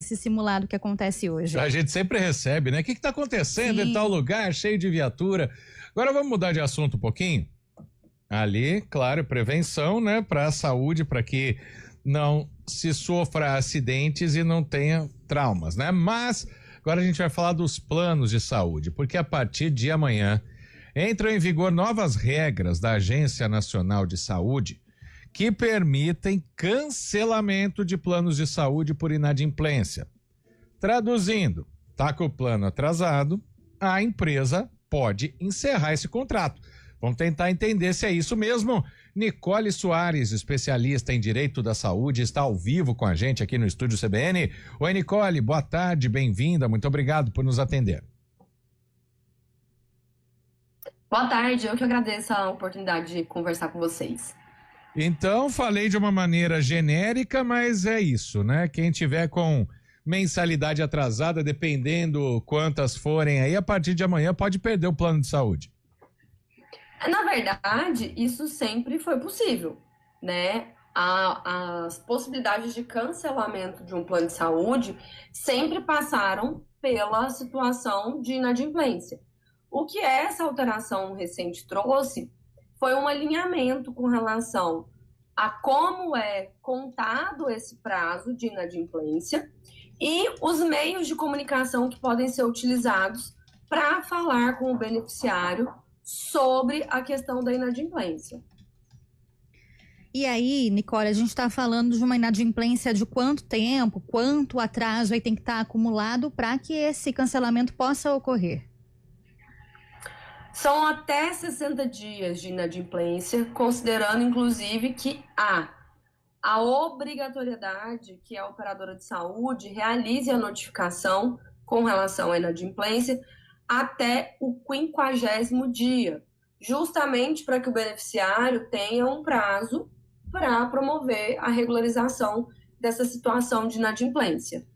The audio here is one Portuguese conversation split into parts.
esse simulado que acontece hoje. A gente sempre recebe, né? O que está acontecendo Sim. em tal lugar, cheio de viatura? Agora vamos mudar de assunto um pouquinho? Ali, claro, prevenção, né? Para a saúde, para que não se sofra acidentes e não tenha traumas, né? Mas agora a gente vai falar dos planos de saúde, porque a partir de amanhã entram em vigor novas regras da Agência Nacional de Saúde que permitem cancelamento de planos de saúde por inadimplência. Traduzindo, tá com o plano atrasado, a empresa pode encerrar esse contrato. Vamos tentar entender se é isso mesmo. Nicole Soares, especialista em Direito da Saúde, está ao vivo com a gente aqui no Estúdio CBN. Oi, Nicole, boa tarde, bem-vinda, muito obrigado por nos atender. Boa tarde, eu que agradeço a oportunidade de conversar com vocês. Então, falei de uma maneira genérica, mas é isso, né? Quem tiver com mensalidade atrasada, dependendo quantas forem aí, a partir de amanhã pode perder o plano de saúde. Na verdade, isso sempre foi possível, né? As possibilidades de cancelamento de um plano de saúde sempre passaram pela situação de inadimplência. O que essa alteração recente trouxe foi um alinhamento com relação a como é contado esse prazo de inadimplência e os meios de comunicação que podem ser utilizados para falar com o beneficiário sobre a questão da inadimplência. E aí, Nicole, a gente está falando de uma inadimplência de quanto tempo, quanto atraso aí tem que estar acumulado para que esse cancelamento possa ocorrer? São até 60 dias de inadimplência, considerando inclusive que há a obrigatoriedade que a operadora de saúde realize a notificação com relação à inadimplência até o 50º dia, justamente para que o beneficiário tenha um prazo para promover a regularização dessa situação de inadimplência.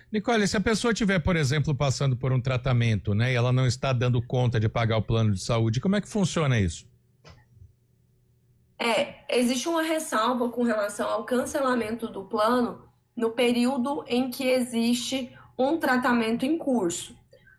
Nicole, se a pessoa estiver, por exemplo, passando por um tratamento, né, e ela não está dando conta de pagar o plano de saúde, como é que funciona isso? Existe uma ressalva com relação ao cancelamento do plano no período em que existe um tratamento em curso.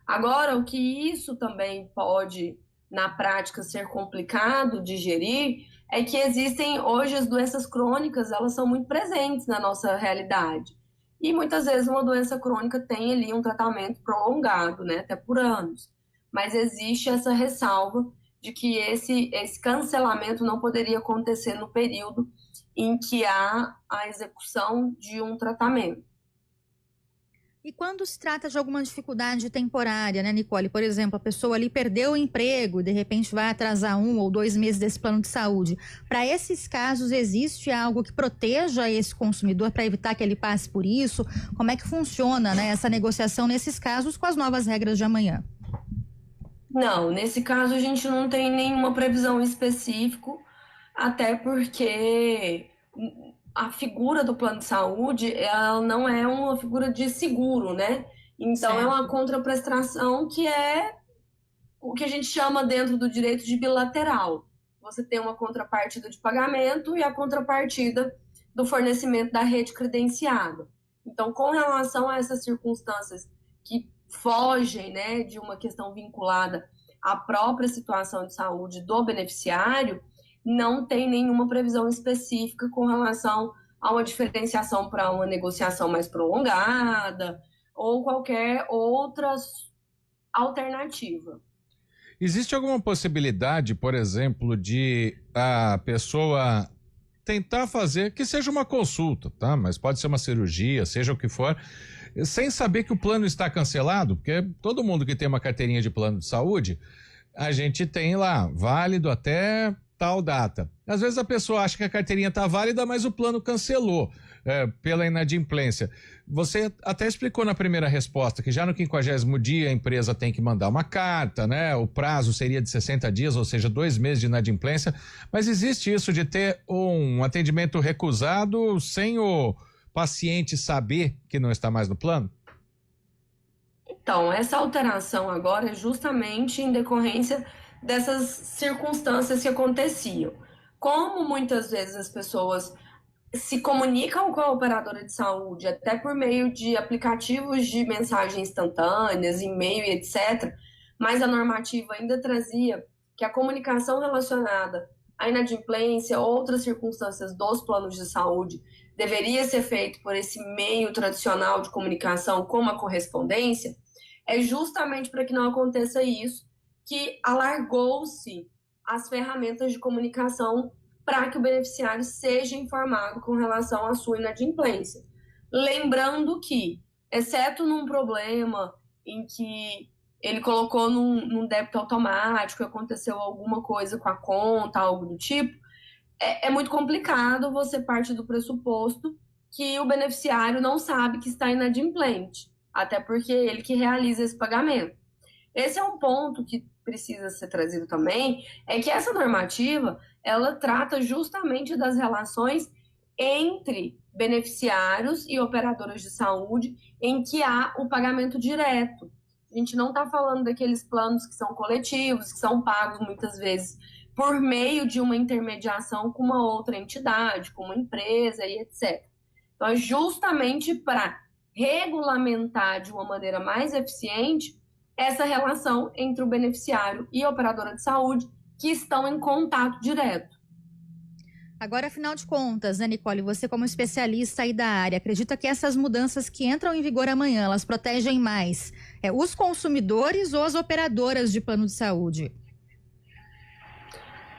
Agora, o que isso também pode, na prática, ser complicado de gerir, é que existem, hoje, as doenças crônicas, elas são muito presentes na nossa realidade. E muitas vezes uma doença crônica tem ali um tratamento prolongado, né, até por anos. Mas existe essa ressalva de que esse cancelamento não poderia acontecer no período em que há a execução de um tratamento. E quando se trata de alguma dificuldade temporária, né, Nicole? Por exemplo, a pessoa ali perdeu o emprego, de repente vai atrasar 1 ou 2 meses desse plano de saúde. Para esses casos, existe algo que proteja esse consumidor para evitar que ele passe por isso? Como é que funciona, né, essa negociação nesses casos com as novas regras de amanhã? Não, nesse caso a gente não tem nenhuma previsão específica, até porque a figura do plano de saúde, ela não é uma figura de seguro, né? Então certo. É uma contraprestação que é o que a gente chama dentro do direito de bilateral. Você tem uma contrapartida de pagamento e a contrapartida do fornecimento da rede credenciada. Então, com relação a essas circunstâncias que fogem, né, de uma questão vinculada à própria situação de saúde do beneficiário, não tem nenhuma previsão específica com relação a uma diferenciação para uma negociação mais prolongada ou qualquer outra alternativa. Existe alguma possibilidade, por exemplo, de a pessoa tentar fazer, que seja uma consulta, tá? Mas pode ser uma cirurgia, seja o que for, sem saber que o plano está cancelado? Porque todo mundo que tem uma carteirinha de plano de saúde, a gente tem lá, válido até tal data. Às vezes a pessoa acha que a carteirinha está válida, mas o plano cancelou pela inadimplência. Você até explicou na primeira resposta que já no 50º dia a empresa tem que mandar uma carta, né? O prazo seria de 60 dias, ou seja, 2 meses de inadimplência, mas existe isso de ter um atendimento recusado sem o paciente saber que não está mais no plano? Então, essa alteração agora é justamente em decorrência dessas circunstâncias que aconteciam. Como muitas vezes as pessoas se comunicam com a operadora de saúde, até por meio de aplicativos de mensagem instantâneas, e-mail e etc., mas a normativa ainda trazia que a comunicação relacionada à inadimplência ou outras circunstâncias dos planos de saúde deveria ser feito por esse meio tradicional de comunicação, como a correspondência, é justamente para que não aconteça isso, que alargou-se as ferramentas de comunicação para que o beneficiário seja informado com relação à sua inadimplência. Lembrando que, exceto num problema em que ele colocou num débito automático, aconteceu alguma coisa com a conta, algo do tipo, é muito complicado você partir do pressuposto que o beneficiário não sabe que está inadimplente, até porque é ele que realiza esse pagamento. Esse é um ponto que precisa ser trazido também, é que essa normativa, ela trata justamente das relações entre beneficiários e operadoras de saúde em que há o pagamento direto. A gente não está falando daqueles planos que são coletivos, que são pagos muitas vezes por meio de uma intermediação com uma outra entidade, com uma empresa e etc. Então, é justamente para regulamentar de uma maneira mais eficiente essa relação entre o beneficiário e a operadora de saúde que estão em contato direto. Agora, afinal de contas, né, Nicole, você como especialista aí da área, acredita que essas mudanças que entram em vigor amanhã, elas protegem mais os consumidores ou as operadoras de plano de saúde?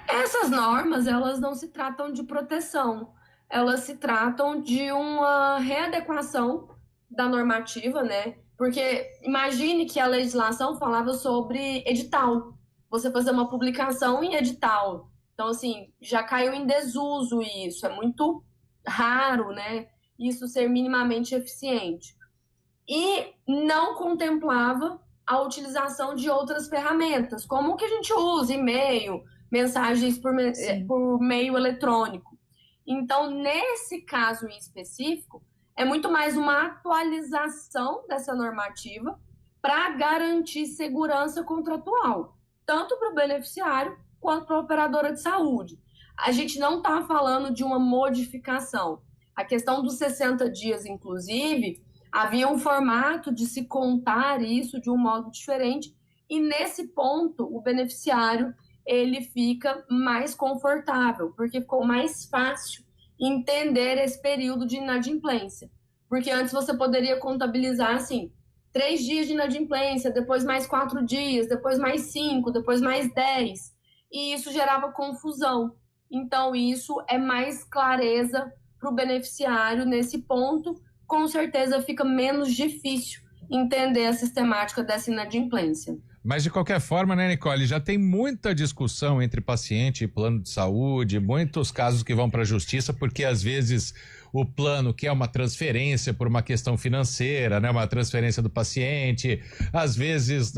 Essas normas, elas não se tratam de proteção, elas se tratam de uma readequação da normativa, né? Porque imagine que a legislação falava sobre edital, você fazer uma publicação em edital. Então, assim, já caiu em desuso isso, é muito raro, né? Isso ser minimamente eficiente. E não contemplava a utilização de outras ferramentas, como o que a gente usa, e-mail, mensagens por meio eletrônico. Então, nesse caso em específico, é muito mais uma atualização dessa normativa para garantir segurança contratual, tanto para o beneficiário quanto para a operadora de saúde. A gente não está falando de uma modificação. A questão dos 60 dias, inclusive, havia um formato de se contar isso de um modo diferente, e nesse ponto o beneficiário ele fica mais confortável, porque ficou mais fácil entender esse período de inadimplência. Porque antes você poderia contabilizar assim, 3 dias de inadimplência, depois mais 4 dias, depois mais 5, depois mais 10. E isso gerava confusão. Então, isso é mais clareza para o beneficiário nesse ponto. Com certeza fica menos difícil entender a sistemática dessa inadimplência. Mas de qualquer forma, né, Nicole, já tem muita discussão entre paciente e plano de saúde, muitos casos que vão para a justiça, porque às vezes o plano quer uma transferência por uma questão financeira, né, uma transferência do paciente, às vezes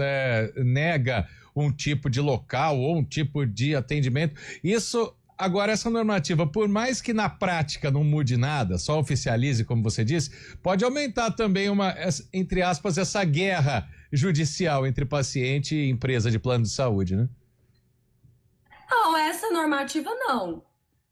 nega um tipo de local ou um tipo de atendimento. Isso, agora, essa normativa, por mais que na prática não mude nada, só oficialize, como você disse, pode aumentar também entre aspas, essa guerra judicial entre paciente e empresa de plano de saúde, né? Não, essa normativa não.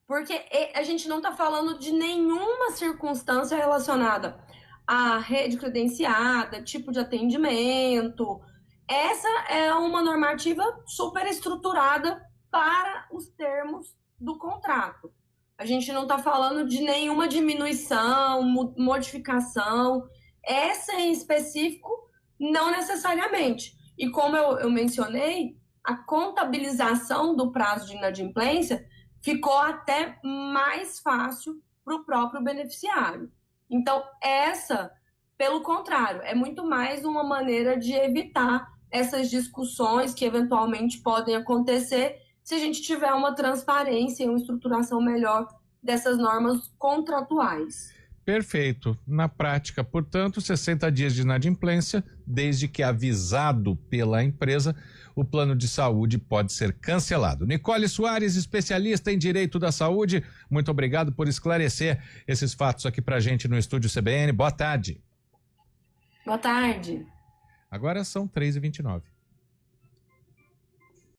Porque a gente não está falando de nenhuma circunstância relacionada à rede credenciada, tipo de atendimento. Essa é uma normativa super estruturada para os termos do contrato. A gente não está falando de nenhuma diminuição, modificação. Essa em específico, não necessariamente. E como eu mencionei, a contabilização do prazo de inadimplência ficou até mais fácil para o próprio beneficiário. Então, essa, pelo contrário, é muito mais uma maneira de evitar essas discussões que eventualmente podem acontecer se a gente tiver uma transparência e uma estruturação melhor dessas normas contratuais. Perfeito. Na prática, portanto, 60 dias de inadimplência, desde que avisado pela empresa, o plano de saúde pode ser cancelado. Nicole Soares, especialista em direito da saúde, muito obrigado por esclarecer esses fatos aqui pra gente no Estúdio CBN. Boa tarde. Boa tarde. Agora são 3h29.